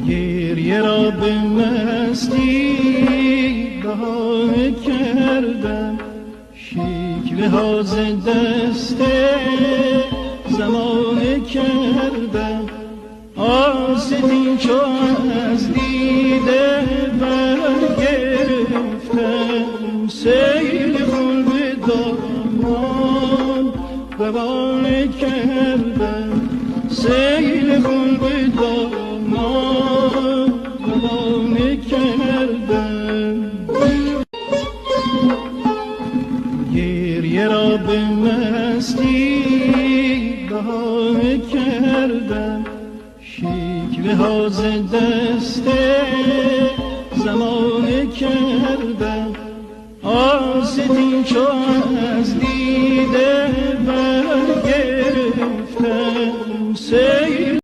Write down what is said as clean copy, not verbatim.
گریه را به مستی بهانه کردم، شکوه ها ز دست زمانه کردم، آستین چو از دیده برگرفتم، سیل خون به دامان روانه کردم، سیل خون به دامان روانه کردم. گریه را به مستی بهانه کردم، شکوه ها ز دست زمانه کردم، آستین چو از دیده برگرفتم،